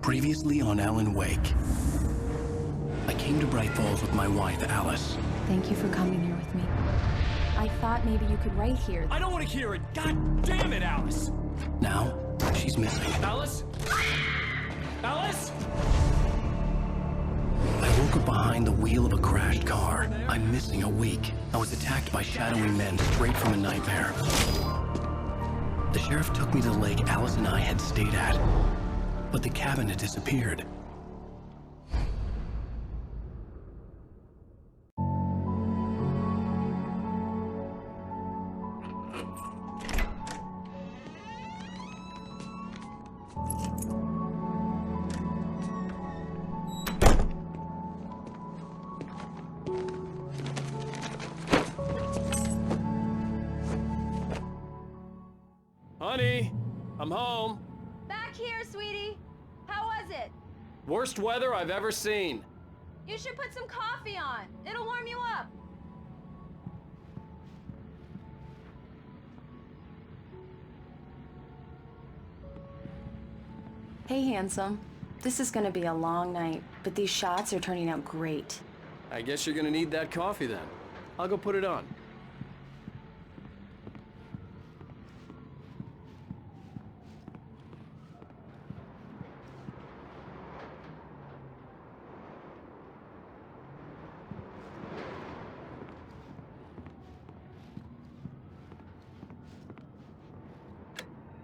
Previously on Alan Wake. I came to Bright Falls with my wife, Alice. Thank you for coming here with me. I thought maybe you could write here. I don't want to hear it! God damn it, Alice! Now, she's missing. Alice? Alice? I woke up behind the wheel of a crashed car. I'm missing a week. I was attacked by shadowy men straight from a nightmare. The sheriff took me to the lake Alice and I had stayed at, but the cabin had disappeared. Honey, I'm home. Back here, sweetie. How was it? Worst weather I've ever seen. You should put some coffee on. It'll warm you up. Hey, handsome. This is gonna be a long night, but these shots are turning out great. I guess you're gonna need that coffee then. I'll go put it on.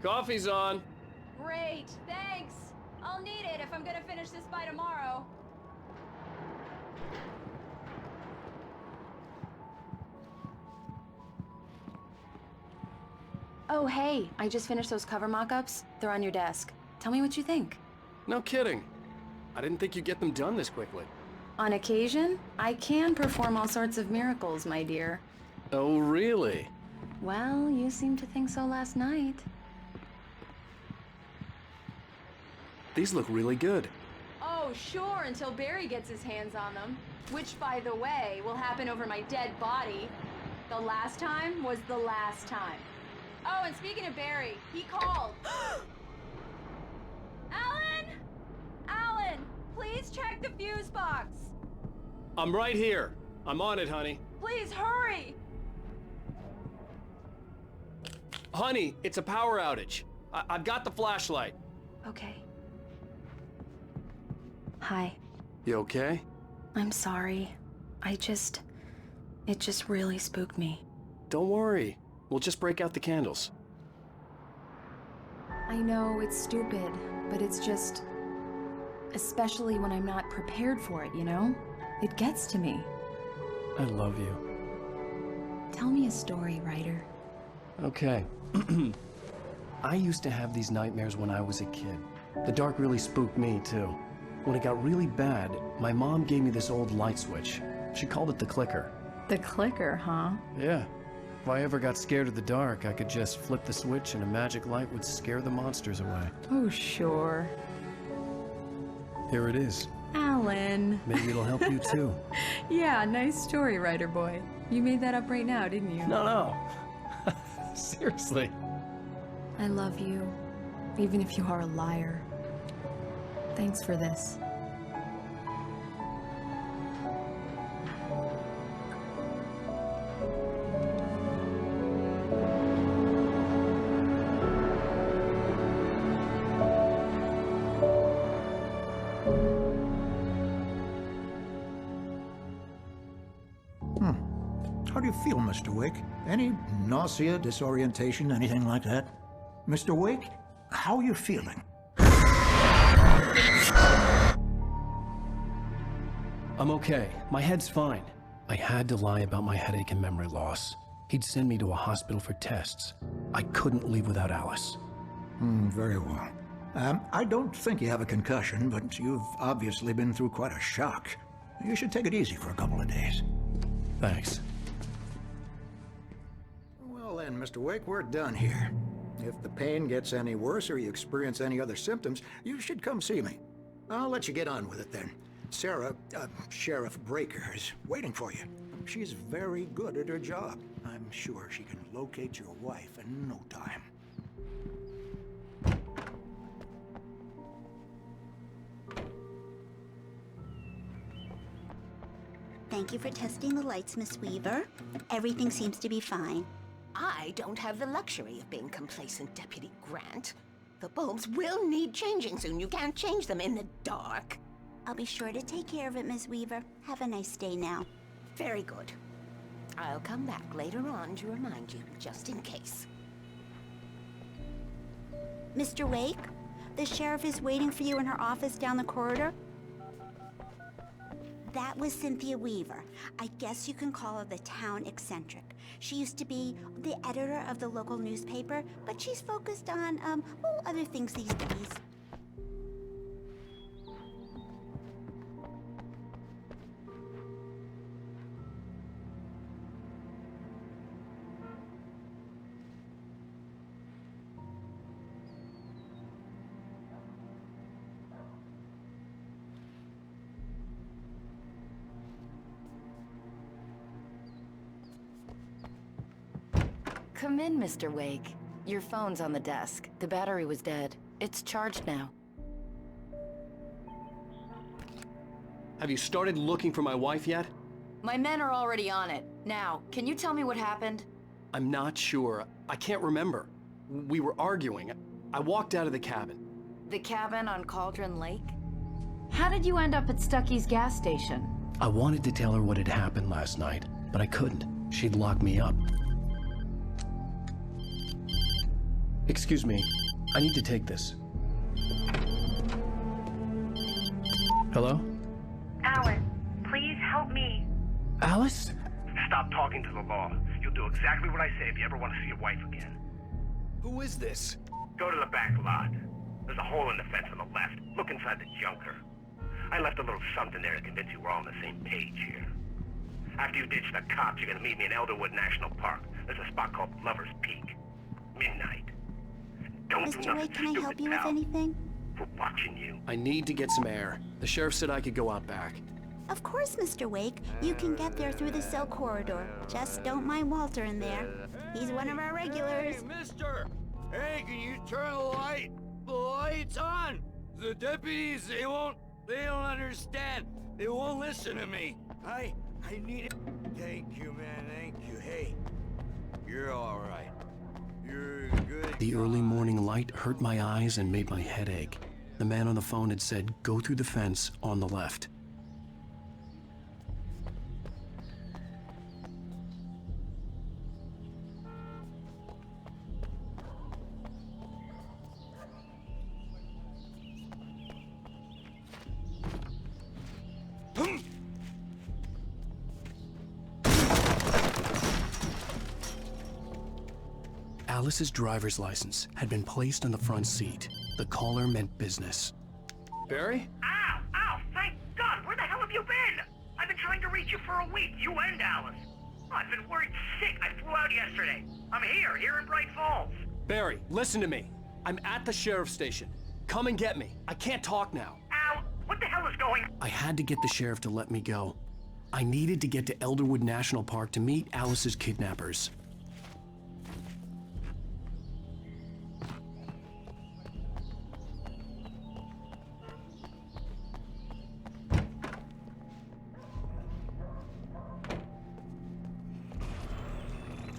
Coffee's on. Great, thanks. I'll need it if I'm gonna finish this by tomorrow. Oh, hey, I just finished those cover mock-ups. They're on your desk. Tell me what you think. No kidding. I didn't think you'd get them done this quickly. On occasion, I can perform all sorts of miracles, my dear. Oh, really? Well, you seemed to think so last night. These look really good. Oh, sure, until Barry gets his hands on them. Which, by the way, will happen over my dead body. The last time was the last time. Oh, and speaking of Barry, he called. Alan! Alan, please check the fuse box. I'm right here. I'm on it, honey. Please hurry. Honey, it's a power outage. I've got the flashlight. Okay. Hi. You okay? I'm sorry. It just really spooked me. Don't worry. We'll just break out the candles. I know it's stupid, but it's just... especially when I'm not prepared for it, you know? It gets to me. I love you. Tell me a story, writer. Okay. I used to have these nightmares when I was a kid. The dark really spooked me, too. When it got really bad, my mom gave me this old light switch. She called it the clicker. The clicker, huh? Yeah. If I ever got scared of the dark, I could just flip the switch and a magic light would scare the monsters away. Oh, sure. Here it is. Alan. Maybe it'll help you, too. Yeah, nice story, writer boy. You made that up right now, didn't you? No. Seriously. I love you, even if you are a liar. Thanks for this. How do you feel, Mr. Wake? Any nausea, disorientation, anything like that? Mr. Wake, how are you feeling? I'm okay. My head's fine. I had to lie about my headache and memory loss. He'd send me to a hospital for tests. I couldn't leave without Alice. Very well. I don't think you have a concussion, but you've obviously been through quite a shock. You should take it easy for a couple of days. Thanks. Well then, Mr. Wake, we're done here. If the pain gets any worse or you experience any other symptoms, you should come see me. I'll let you get on with it then. Sarah, Sheriff Breaker, is waiting for you. She's very good at her job. I'm sure she can locate your wife in no time. Thank you for testing the lights, Miss Weaver. Everything seems to be fine. I don't have the luxury of being complacent, Deputy Grant. The bulbs will need changing soon. You can't change them in the dark. I'll be sure to take care of it, Miss Weaver. Have a nice day now. Very good. I'll come back later on to remind you, just in case. Mr. Wake, the sheriff is waiting for you in her office down the corridor. That was Cynthia Weaver. I guess you can call her the town eccentric. She used to be the editor of the local newspaper, but she's focused on, other things these days. Come in, Mr. Wake. Your phone's on the desk. The battery was dead. It's charged now. Have you started looking for my wife yet? My men are already on it. Now, can you tell me what happened? I'm not sure. I can't remember. We were arguing. I walked out of the cabin. The cabin on Cauldron Lake? How did you end up at Stucky's gas station? I wanted to tell her what had happened last night, but I couldn't. She'd lock me up. Excuse me, I need to take this. Hello? Alice, please help me. Alice? Stop talking to the law. You'll do exactly what I say if you ever want to see your wife again. Who is this? Go to the back lot. There's a hole in the fence on the left. Look inside the junker. I left a little something there to convince you we're all on the same page here. After you ditch the cops, you're gonna meet me in Elderwood National Park. There's a spot called Lover's Peak. Midnight. Don't do Mr. nothing Wake, can I stupid, help you with pal. anything? We're watching you. I need to get some air. The sheriff said I could go out back. Of course, Mr. Wake. You can get there through the cell corridor. Just don't mind Walter in there. He's one of our regulars. Hey, mister! Hey, can you turn the light? The light's on! The deputies, they don't understand. They won't listen to me. I need it. Thank you, man, thank you. Hey, you're all right. You're good. The early morning light hurt my eyes and made my head ache. The man on the phone had said, go through the fence on the left. Alice's driver's license had been placed on the front seat. The caller meant business. Barry? Ow! Ow! Thank God! Where the hell have you been? I've been trying to reach you for a week, you and Alice. I've been worried sick. I flew out yesterday. I'm here in Bright Falls. Barry, listen to me. I'm at the sheriff's station. Come and get me. I can't talk now. Ow! What the hell is going on? I had to get the sheriff to let me go. I needed to get to Elderwood National Park to meet Alice's kidnappers.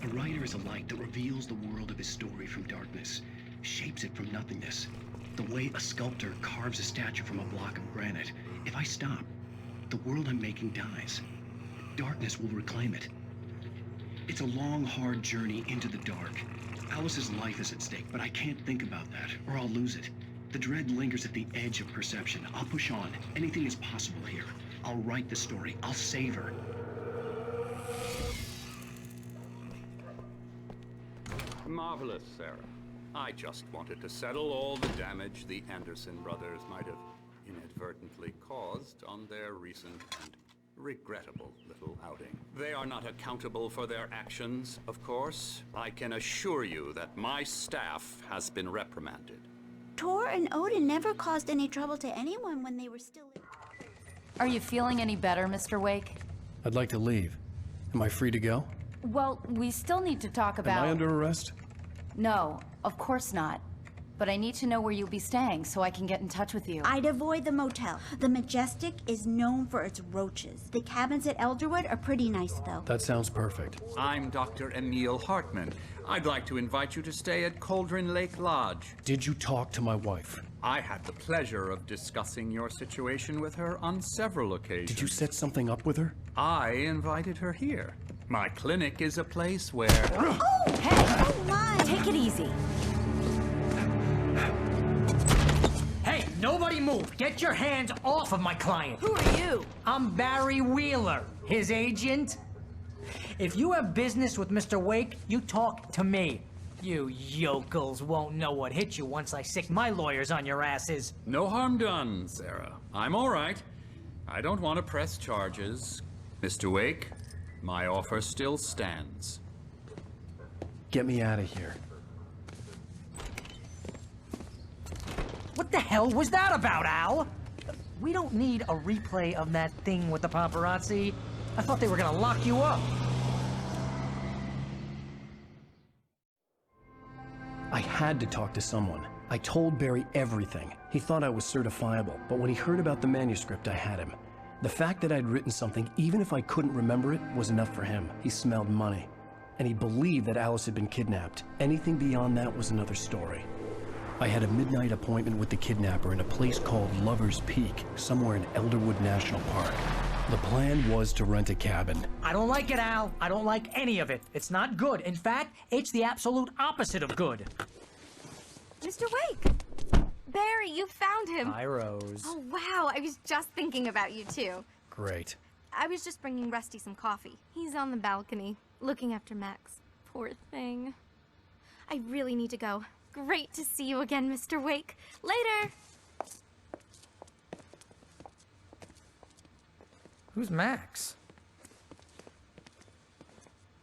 A writer is a light that reveals the world of his story from darkness, shapes it from nothingness. The way a sculptor carves a statue from a block of granite. If I stop, the world I'm making dies. Darkness will reclaim it. It's a long, hard journey into the dark. Alice's life is at stake, but I can't think about that, or I'll lose it. The dread lingers at the edge of perception. I'll push on. Anything is possible here. I'll write the story. I'll save her. Marvelous, Sarah. I just wanted to settle all the damage the Anderson brothers might have inadvertently caused on their recent and regrettable little outing. They are not accountable for their actions, of course. I can assure you that my staff has been reprimanded. Tor and Odin never caused any trouble to anyone when they were still... Are you feeling any better, Mr. Wake? I'd like to leave. Am I free to go? Well, we still need to talk about... Am I under arrest? No, of course not. but I need to know where you'll be staying so I can get in touch with you. I'd avoid the motel. The Majestic is known for its roaches. The cabins at Elderwood are pretty nice, though. That sounds perfect. I'm Dr. Emil Hartman. I'd like to invite you to stay at Cauldron Lake Lodge. Did you talk to my wife? I had the pleasure of discussing your situation with her on several occasions. Did you set something up with her? I invited her here. My clinic is a place where... Oh! Hey! Oh, my! Take it easy. Hey, nobody move! Get your hands off of my client! Who are you? I'm Barry Wheeler, his agent. If you have business with Mr. Wake, you talk to me. You yokels won't know what hit you once I sick my lawyers on your asses. No harm done, Sarah. I'm all right. I don't want to press charges. Mr. Wake, my offer still stands. Get me out of here. What the hell was that about, Al? We don't need a replay of that thing with the paparazzi. I thought they were gonna lock you up. I had to talk to someone. I told Barry everything. He thought I was certifiable, but when he heard about the manuscript, I had him. The fact that I'd written something, even if I couldn't remember it, was enough for him. He smelled money. And he believed that Alice had been kidnapped. Anything beyond that was another story. I had a midnight appointment with the kidnapper in a place called Lover's Peak, somewhere in Elderwood National Park. The plan was to rent a cabin. I don't like it, Al. I don't like any of it. It's not good. In fact, it's the absolute opposite of good. Mr. Wake! Barry, you found him. Hi, Rose. Oh, wow. I was just thinking about you, too. Great. I was just bringing Rusty some coffee. He's on the balcony, looking after Max. Poor thing. I really need to go. Great to see you again, Mr. Wake. Later! Who's Max?